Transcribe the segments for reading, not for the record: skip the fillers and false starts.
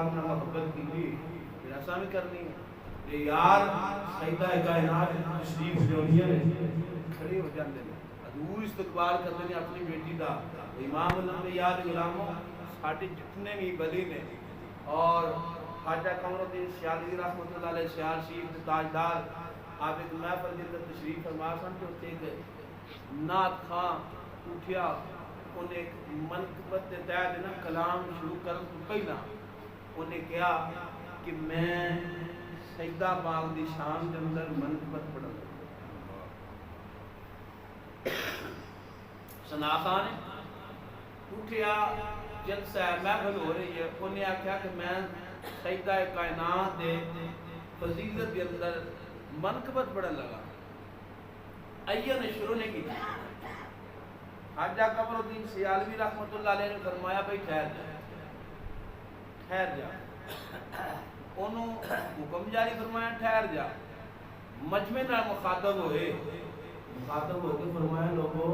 پاک نے محبت کی تھی ایسا بھی کرنی ہے یہ یار سیدہ کائنات تشریف جونیہ نے کھڑے ہو جاندے ہیں حضور استقبال کرتے ہیں اپنی بیٹی دا امام الانبیاء غلاموں ساٹھے جتنے بھی بلی نے اور خواجہ قمر الدین سیالوی رحمۃ اللہ علیہ سیال شریف تاجدار آپ ایک محفل جلد تشریف فرما سن جو ایک نعت خان اٹھیا انہیں ایک منقبت تحت نا کلام شروع کرن تو پہلا انہیں کہا کہ میں سیدہ پاک دی شان کے اندر منقبت پڑھا ثنا خان اٹھیا جلسہ محفل ہو رہی ہے انہیں آکھا کہ میں سیدہ کائنات دے فضیلت کے اندر منقبت پڑھن لگا ایہ نے شروع نہیں کی خواجہ قمر الدین سیالوی رحمۃ اللہ علیہ نے فرمایا بھائی ٹھہر جا انہوں حکم جاری فرمایا ٹھہر جا مجمع نال مخاطب ہوئے مخاطب ہو کے فرمایا لوگوں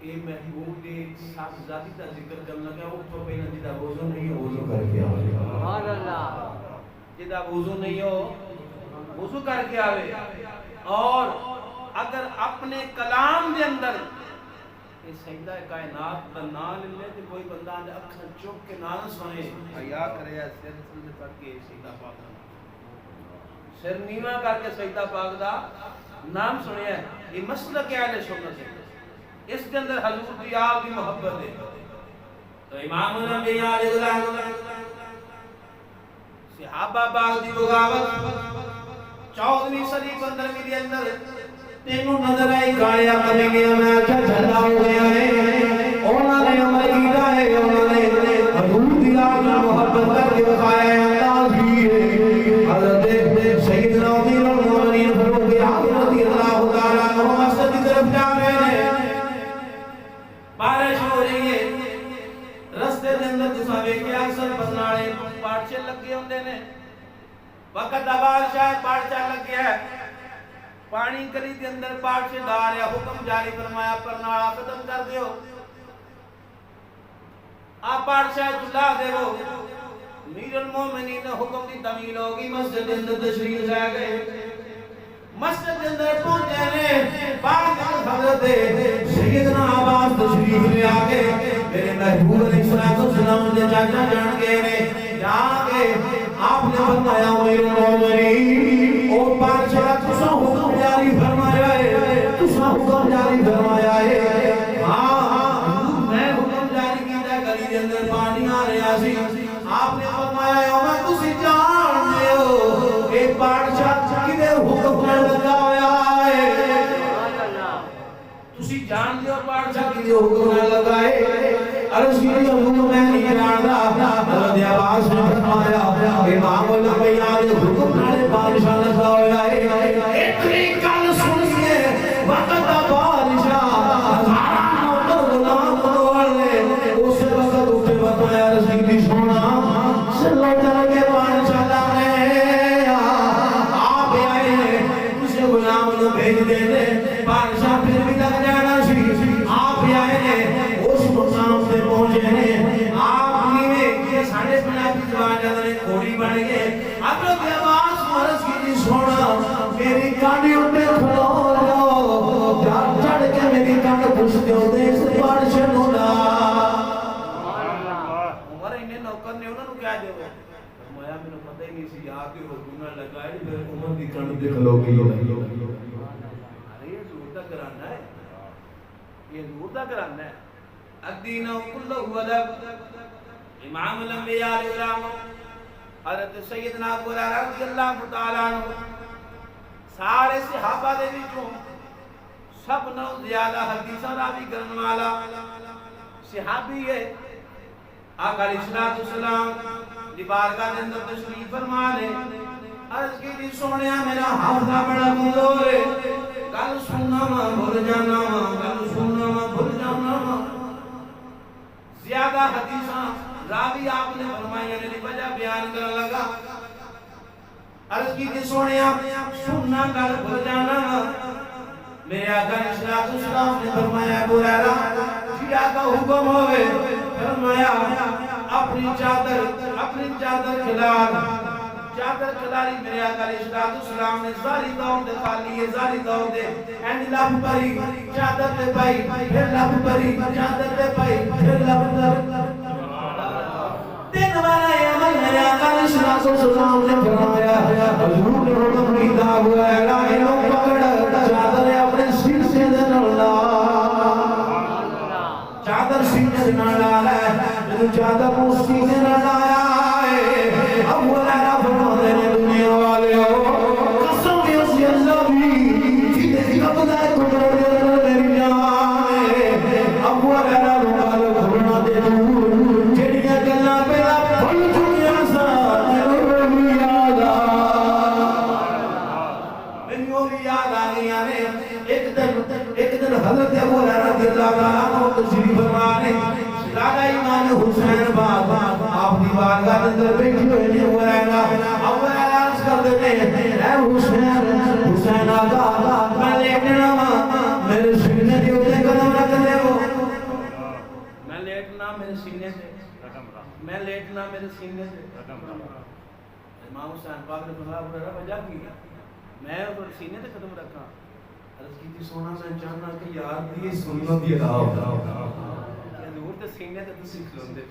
اے محبوب دے ساتھ ذاتی کا ذکر کرنا کیا وہ تو پہلے جدا وضو نہیں ہو وضو کر کے آوے سبحان اللہ جدا وضو نہیں ہو وضو کر کے آوے اور اگر اپنے کلام دے اندر یہ سیدہ کائنات کا نام لے تو کوئی بندہ نے اکھر چوک کے نام سنے حیا کرے سر سلے پڑھ کے سیدہ پاک سر نیما کر کے سیدہ پاک دا نام سنیا ہے یہ مسئلہ کیا ہے سنت ہے اس کے اندر حضور کی آپ کی محبت ہے تو امام الانبیاء علیہ السلام صحابہ پاک دی بغاوت 14ویں صدی 15ویں کے اندر تینوں نظر آئی گاڑیاں کریں گے میں اچھا جھلا ہو گیا ہے انہوں نے عمر کیتا ہے انہوں نے حضور کی آپ کی محبت کر کے بتایا ہے انداز بھی ہے حضرت سیدنا امیر المومنین فاروق اعظم رضی اللہ تعالیٰ عنہ مسجد کی طرف جا رہے ہیں بارش ہو رہی ہے رستے دے اندر جسا ویکھے اکثر بسناڑے پارچے لگے ہوندے نے وقت بادشاہ پارچہ لگ گیا ہے پانی کری دے اندر پارچے ڈال یا حکم جاری فرمایا پرناڑا ختم کر دیو آپ پارچہ چلا دے وہ امیر المومنین حکم دی تعمیل ہوگی مسجد دے اندر تشریف لے گئے مسجد کے اندر پہنچے نے بعد حضرت سیدنا عباس تشریف لے آگے میرے محبوب علیہ السلام نے چاچا جان گئے نے جہاں کے آپ نے فرمایا امیر المومنین او بادشاہ تسا حکم جاری فرمایا ہے تسا حکم جاری فرمایا ہے ہاں میں حکم جاری کیتا گلی کے اندر پانی آ رہا سی آپ نے فرمایا عمر تسی جان دے ہو اے بادشاہ کدے حکم لگا ہوا ہے تسی جان دے ہو بادشاہ کدے حکم لگائے عرض کی حکم میں نہیں جاندا حضرت عباس نے فرمایا امام الانبیاء نے حکم نے بادشاہ لگا ہوا ہے اتنی گل سنیے وقت بادشاہ ہزاروں نوکر غلام دوڑ لے اس وقت اٹھے بتایا عرض کی سونا چلو چل کے بادشاہ لانے آپ آئے اسے غلام نے بھیج دے دے بادشاہ پھر بھی لگ جانا سی آپ آئے اس مقام سے پہنچے ہیں آپ نیوے ساڑھے پناہ کی زبان جانے کھوڑی بڑھ گئے حضرت عباس مرض کی سونا میری کانڈی اٹھے کھلو جاؤ جان چڑھ کے میری کانڈ پوچھ دیو دے اس بار شنولا عمر انہیں نوکر نے انہوں نے کیا دے ہوئے فرمایا میں نے پتہ ہی نہیں سی یہاں کی حکومت لگائی پھر عمر دی کانڈ دیکھ لو گی ارے یہ زور دا کرانا ہے یہ زور دا کرانا ہے الدین کلہ ادب امام الانبیاء علیہ السلام حضرت سیدنا ابو ہریرہ رضی اللہ تعالیٰ عنہ سارے صحابہ دے وچوں سب نو زیادہ حدیثاں راوی کرن والا صحابی ہے آقا علیہ السلام دی بارگاہ دے اندر تشریف فرما لے عرض کی دی سونیا میرا حافظہ بڑا کمزور ہے گل سننا وا بھول جانا وا گل سننا وا بھول جانا وا زیادہ حدیثاں راوی آپ نے فرمائی نے وجہ بیان کر لگا عرض کی کہ سونیا سننا گل بھول جانا میرے آقا علیہ السلام نے فرمایا ابو ہریرہ جی آقا حکم ہوئے فرمایا اپنی چادر کھلاری میرے آقا علیہ السلام نے زاری دور دے خالی ہے زاری دور دے اینڈ لب پری چادر دے پائی پھر لب پری چادر دے پائی پھر لب دن والا عمل میرے آقا علیہ السلام نے فرمایا حضور نے حکم کیتا ہوا ہے لائنوں پکڑ چادر اپنے سر سے ڈالا چادر سینے سے نہ ڈالا ہے چادر کو سینے نہ ڈایا ہے اب وہ لہرا فرماتے ہیں دنیا والے ہو قسم اسی اللہ بھی جیتے کی قبضہ کو میری جان ہے اب وہ لہرا فرماتے ہیں جڑیاں گلاں پہ بھول چکیا سان میری یاد آ گئی نے ایک دن حضرت ابو ہریرہ رضی اللہ عنہ تشریف فرما نے دادا امام حسین بابا آپ کی بارگاہ اندر بیٹھے ہوئے ہیں ابو ہریرہ عرض کرتے ہیں اے حسین آقا میں لیٹنا میرے سینے کے اوپر قدم رکھ دے میں لیٹنا میرے سینے سے میں لیٹنا میرے سینے سے امام حسین پاک نے فرمایا ابو ہریرہ وجہ کی میں سینے سے قدم رکھا عرض کی تھی سونا میں چاہنا کہ یار یہ سنت یہ حضور تے سینے تے تسی کھلوندے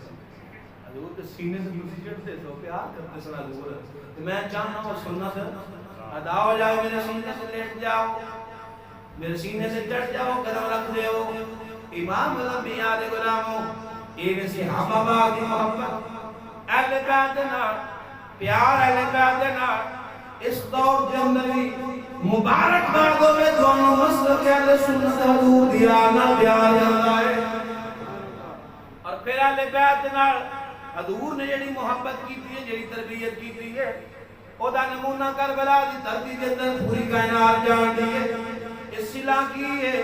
حضور تے سینے تے تسی چڑھتے سو پیار کرتے سو حضور تے میں چاہنا وہ سنت ادا ہو جائے میرے سینے سے لیٹ جاؤ میرے سینے سے چڑھ جاؤ قدم رکھ دیو امام الانبیاء دے غلاموں ایک صحابہ باغ دی محبت اہل بیت دے نال پیار اہل بیت دے نال اس دور کے اندر بھی مبارک باد ہوئے دونوں مسلک اہل سنت حضور دیا نہ پیار جاتا ہے اور پھر اہل بیت دے نال حضور نے جڑی محبت کی تھی جڑی تربیت کی تھی ہے او دا نمونہ کربلا دی دھرتی دے اندر پوری کائنات جان دی ہے اصلاح کی ہے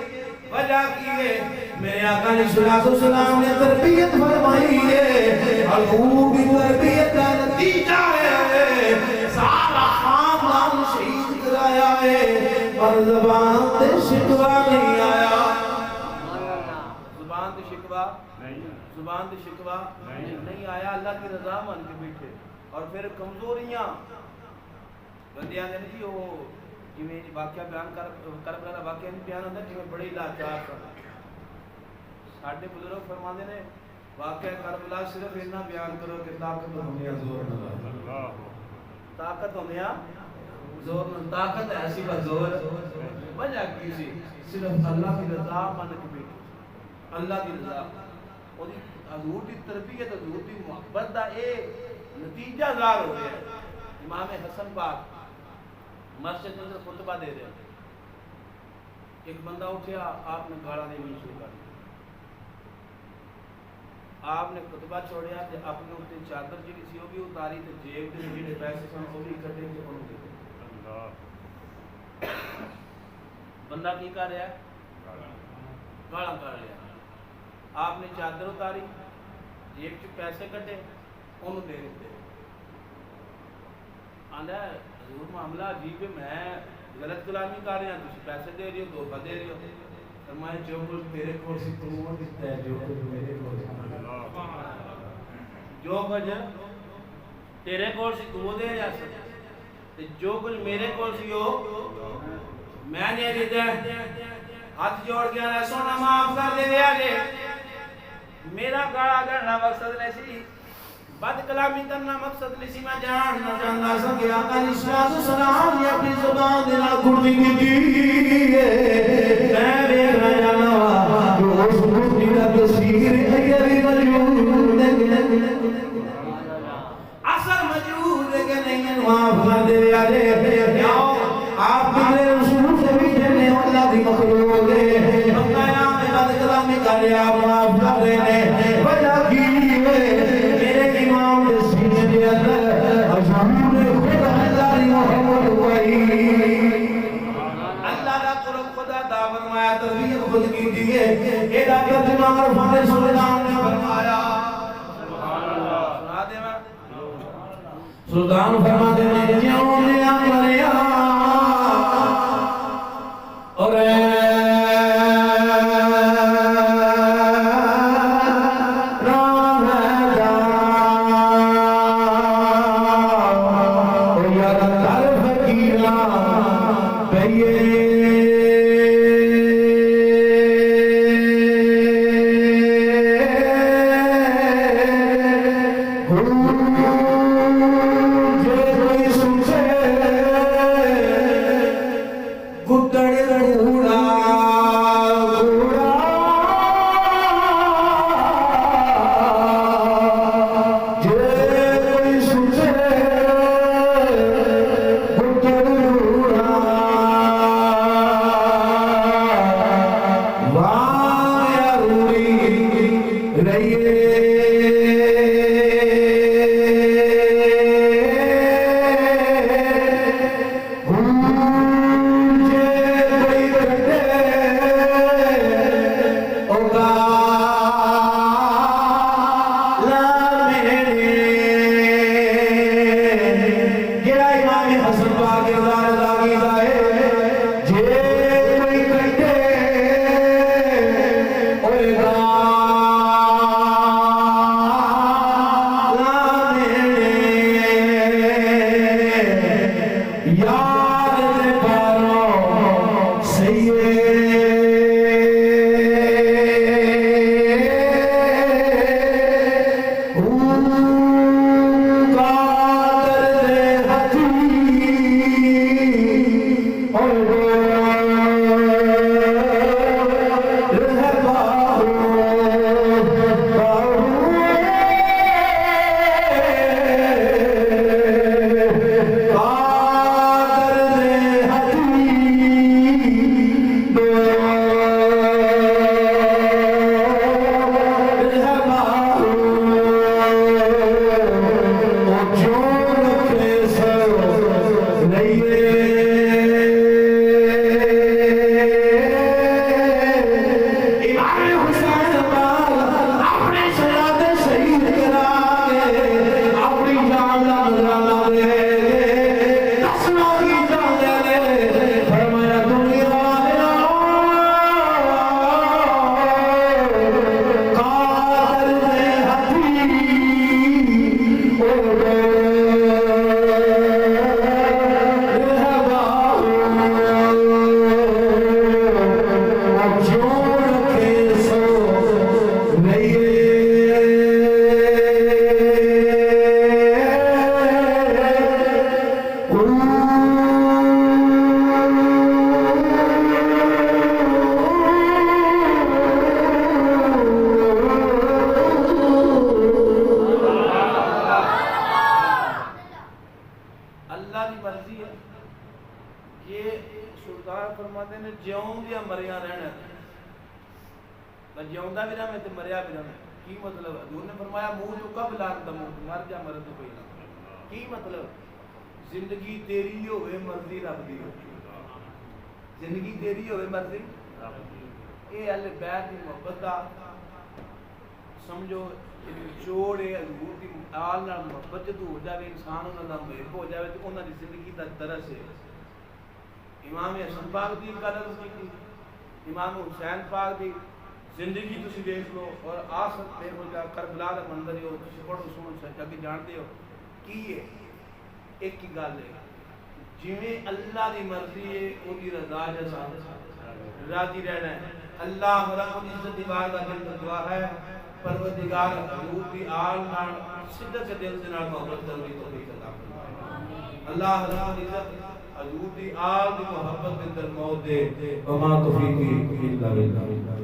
وجہ کی ہے میرے آقا علیہ السلام نے تربیت فرمائی ہے حضور کی تربیت کا نتیجہ ہے سارا خاندان شہید کرایا ہے اور زبان تے شکوہ نہیں آیا زبان تے شکوہ نہیں آیا اللہ کی رضا مان کے بیٹھے اور پھر کمزوریاں بندیاں نے جی وہ جویں واقعہ بیان کربلا دا واقعہ نہیں بیان ہوندا جویں بڑے لاچار سن ساڈے بزرگ فرماندے نے واقعہ کربلا صرف اتنا بیان کرو کہ طاقت ہوندیا زور نہ طاقت ہوندیا زور نہ طاقت ایسی کا زور وجہ کی سی صرف اللہ کی رضا مان کے بیٹھے اللہ کی رضا اور حضور کی تربیت حضور کی محبت دا اے نتیجہ ظاہر ہو گیا امام حسن پاک مسجد میں خطبہ دے رہے ایک بندہ اٹھیا آپ نے گاڑا دینی شروع کر دیا آپ نے خطبہ چھوڑیا تے اپنے اوپر چادر جڑی سی وہ بھی اتاری تے جیب دے جڑے پیسے سن وہ بھی اکٹھے تے انہوں دے اللہ بندہ کی کر رہا ہے گاڑا کر رہا آپ نے چادر اتاری جیب چ پیسے کٹے انہوں دے دیتے آندا ہے حضور معاملہ عجیب ہے میں غلط کلامی کر رہا ہوں تسی پیسے دے رہے ہو دھوکہ دے رہے ہو فرمایا جو کچھ تیرے کول سی تو وہ دیتا ہے جو کچھ میرے کول جو کچھ تیرے کول سی تو دے جا سکتا جو کچھ میرے کول سی ہو میں نے دیتا ہے ہاتھ جوڑ گیا ہے سونا معاف کر دے دیا جے میرا گاڑا کرنا مقصد نہیں سی بد کلامی کرنا مقصد نہیں سی میں جاننا چاہتا سا کہ آقا علیہ السلام نے اپنی زبان دینا گھڑی کی دی میں بیگ رہ جانا جو اس گھڑی کا تصویر ایری مجرور اثر مجرور کہ نہیں معاف کر دے دیا جے آپ میرے رسول سے بھی جننے اللہ دی مخلوق ہے بقایا میں بد کلامی کر رہا معاف کر دینے وجہ کی میرے امام کے سینے کے اندر حضور خدا ہزاری محمد ہوئی اللہ کا قرب خدا دا فرمایا تربیت خود کی دیئے ایدہ ترجمہ عرفان سلطان نے فرمایا سنا دے میں سلطان فرما دے میں جیوں نے آمریا اور رام ہے جیوندا بھی رہا میں تے مریا بھی رہا کی مطلب حضور نے فرمایا منہ تو کب لاگ دمو مر جا مرد تو پہلا کی مطلب زندگی تیری ہوئے مرضی رب دی زندگی تیری ہوئے مرضی اے اہل بیت دی محبت دا سمجھو جوڑ ہے حضور دی آل نال محبت جدوں ہو جاوے انسان انہاں دا محب ہو جاوے تے انہاں دی زندگی دا درس ہے امام حسن پاک دی قدر کی امام حسین پاک دی زندگی تسی دیکھ لو اور آسد پہ ہو جا کربلا دا منظر ہو تسی پڑھو سنو سچا کہ جانتے ہو کی ہے ایک کی گل ہے جویں اللہ دی مرضی ہے او دی رضا جیسا راضی رہنا ہے اللہ رب العزت دی بارگاہ میں دعا ہے پروردگار حضور دی آل نال صدق دل دے نال محبت کرنے کی توفیق عطا فرمائے اللہ رب العزت حضور دی آل دی محبت دے اندر موت دے وما توفیقی الا باللہ